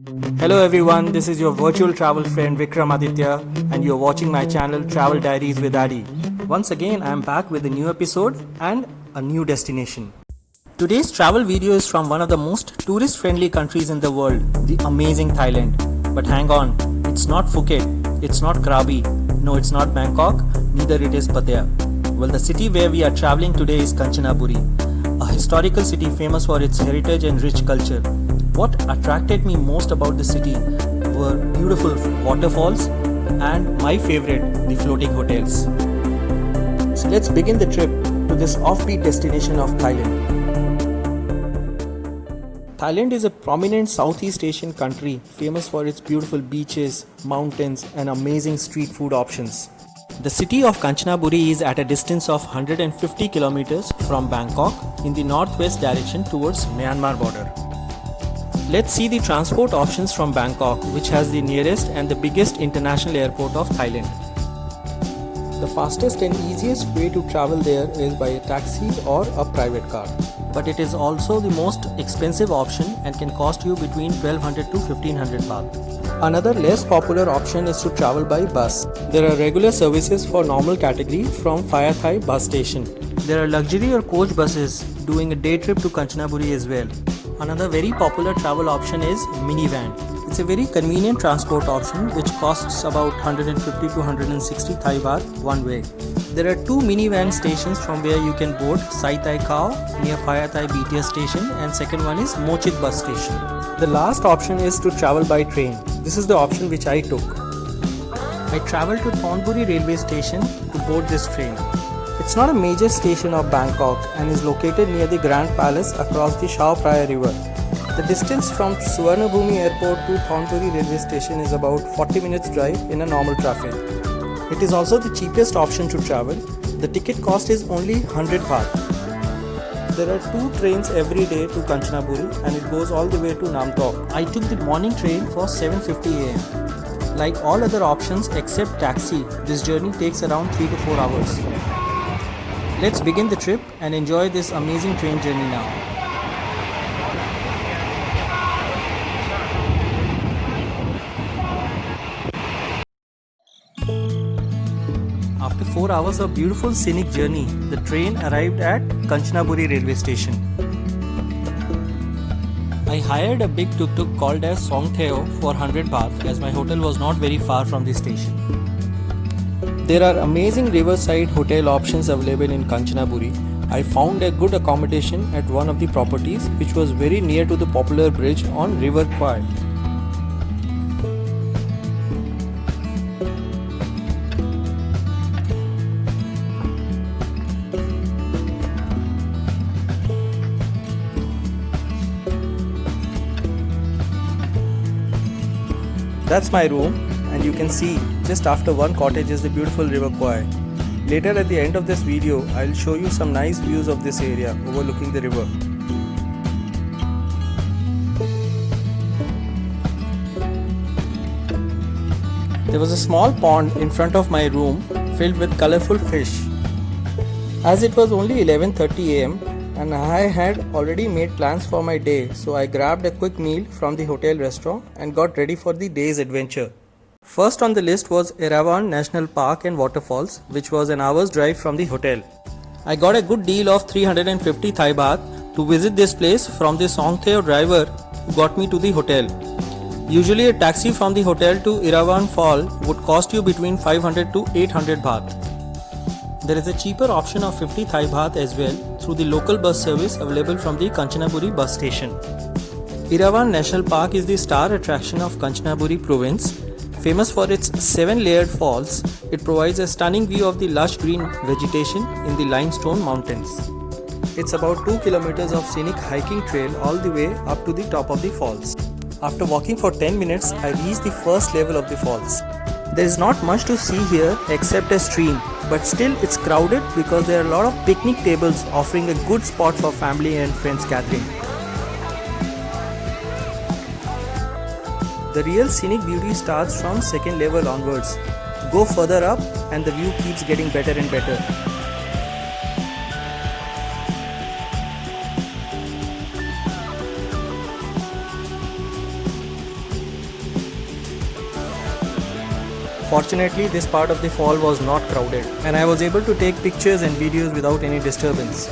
Hello everyone, this is your virtual travel friend Vikram Aditya and you're watching my channel Travel Diaries with Adi. Once again, I am back with a new episode and a new destination. Today's travel video is from one of the most tourist friendly countries in the world, the amazing Thailand. But hang on, it's not Phuket, it's not Krabi, no it's not Bangkok, neither it is Pattaya. Well, the city where we are traveling today is Kanchanaburi, a historical city famous for its heritage and rich culture. What attracted me most about the city were beautiful waterfalls and my favorite, the floating hotels. So let's begin the trip to this offbeat destination of Thailand. Thailand is a prominent Southeast Asian country famous for its beautiful beaches, mountains and amazing street food options. The city of Kanchanaburi is at a distance of 150 kilometers from Bangkok in the northwest direction towards Myanmar border. Let's see the transport options from Bangkok, which has the nearest and the biggest international airport of Thailand. The fastest and easiest way to travel there is by a taxi or a private car. But it is also the most expensive option and can cost you between 1200 to 1500 baht. Another less popular option is to travel by bus. There are regular services for normal category from Phaya Thai bus station. There are luxury or coach buses doing a day trip to Kanchanaburi as well. Another very popular travel option is minivan. It's a very convenient transport option which costs about 150 to 160 Thai baht one way. There are two minivan stations from where you can board Sai Thai Khao near Phaya Thai BTS station and second one is Mochit bus station. The last option is to travel by train. This is the option which I took. I travelled to Thonburi railway station to board this train. It's not a major station of Bangkok and is located near the Grand Palace across the Chao Phraya River. The distance from Suvarnabhumi Airport to Thonburi railway station is about 40 minutes drive in a normal traffic. It is also the cheapest option to travel. The ticket cost is only 100 baht. There are two trains every day to Kanchanaburi and it goes all the way to Namtok. I took the morning train for 7:50 am. Like all other options except taxi, this journey takes around 3 to 4 hours. Let's begin the trip and enjoy this amazing train journey now. After 4 hours of beautiful scenic journey, the train arrived at Kanchanaburi railway station. I hired a big tuk-tuk called as Songtheo for 100 baht as my hotel was not very far from the station. There are amazing riverside hotel options available in Kanchanaburi. I found a good accommodation at one of the properties which was very near to the popular bridge on River Kwai. That's my room and you can see just after one cottage is the beautiful River Kwai. Later at the end of this video, I'll show you some nice views of this area overlooking the river. There was a small pond in front of my room filled with colorful fish. As it was only 11:30 am and I had already made plans for my day, so I grabbed a quick meal from the hotel restaurant and got ready for the day's adventure. First on the list was Erawan National Park and Waterfalls, which was an hour's drive from the hotel. I got a good deal of 350 Thai baht to visit this place from the Songtheo driver who got me to the hotel. Usually a taxi from the hotel to Erawan Fall would cost you between 500 to 800 baht. There is a cheaper option of 50 Thai baht as well through the local bus service available from the Kanchanaburi bus station. Erawan National Park is the star attraction of Kanchanaburi province. Famous for its 7-layered falls, it provides a stunning view of the lush green vegetation in the limestone mountains. It's about 2 kilometers of scenic hiking trail all the way up to the top of the falls. After walking for 10 minutes, I reached the first level of the falls. There is not much to see here except a stream, but still it's crowded because there are a lot of picnic tables offering a good spot for family and friends gathering. The real scenic beauty starts from second level onwards. Go further up and the view keeps getting better and better. Fortunately, this part of the fall was not crowded and I was able to take pictures and videos without any disturbance.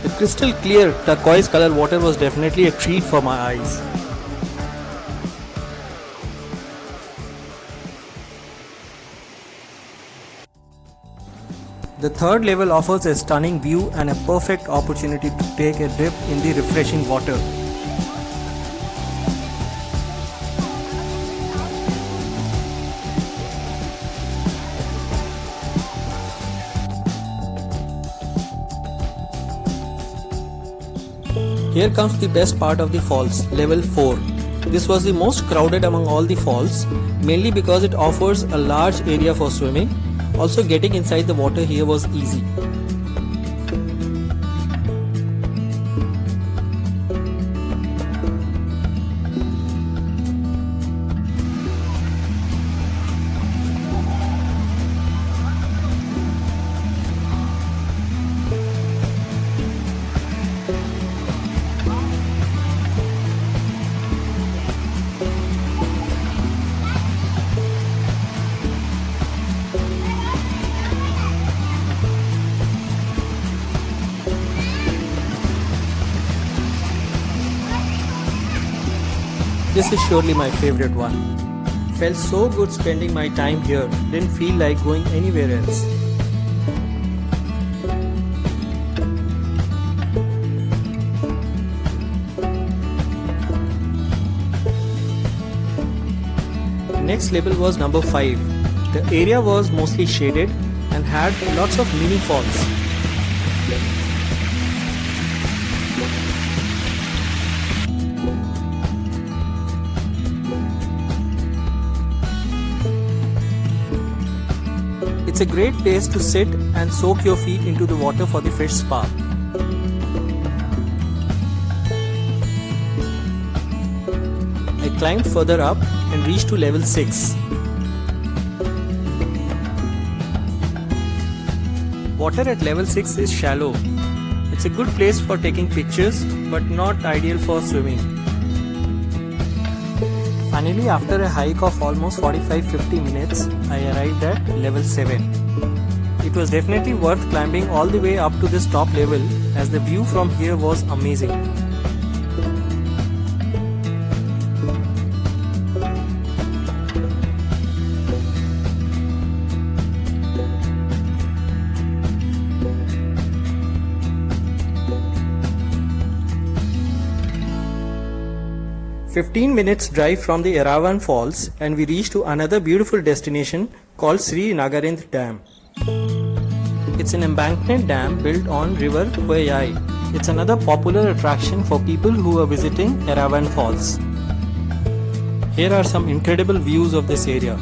The crystal clear turquoise color water was definitely a treat for my eyes. The third level offers a stunning view and a perfect opportunity to take a dip in the refreshing water. Here comes the best part of the falls, level 4. This was the most crowded among all the falls, mainly because it offers a large area for swimming. Also, getting inside the water here was easy. This is surely my favorite one. Felt so good spending my time here, didn't feel like going anywhere else. Next level was number 5. The area was mostly shaded and had lots of mini falls. It's a great place to sit and soak your feet into the water for the fish spa. I climbed further up and reached to level 6. Water at level 6 is shallow. It's a good place for taking pictures but not ideal for swimming. Finally, after a hike of almost 45-50 minutes, I arrived at level 7. It was definitely worth climbing all the way up to this top level as the view from here was amazing. "15 minutes drive from the Erawan Falls and we reached to another beautiful destination called Sri Nagarendra Dam. It's an embankment dam built on river Koyai. It's another popular attraction for people who are visiting Erawan Falls. Here are some incredible views of this area.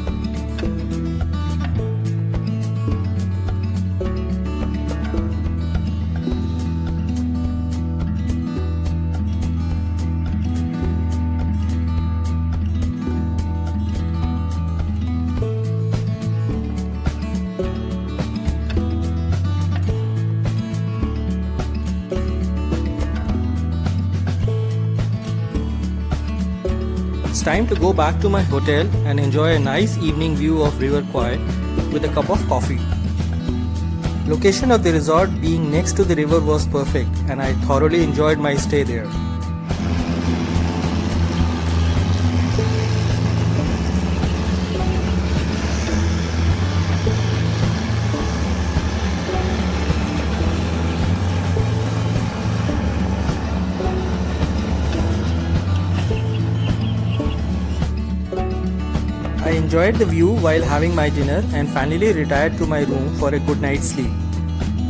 It's time to go back to my hotel and enjoy a nice evening view of River Kwai with a cup of coffee. Location of the resort being next to the river was perfect and I thoroughly enjoyed my stay there. I enjoyed the view while having my dinner and finally retired to my room for a good night's sleep.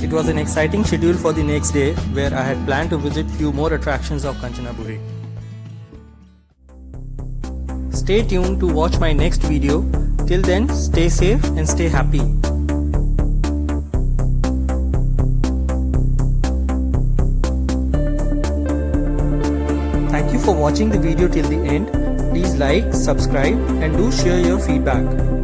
It was an exciting schedule for the next day where I had planned to visit few more attractions of Kanchanaburi. Stay tuned to watch my next video. Till then, stay safe and stay happy. Thank you for watching the video till the end. Please like, subscribe and do share your feedback.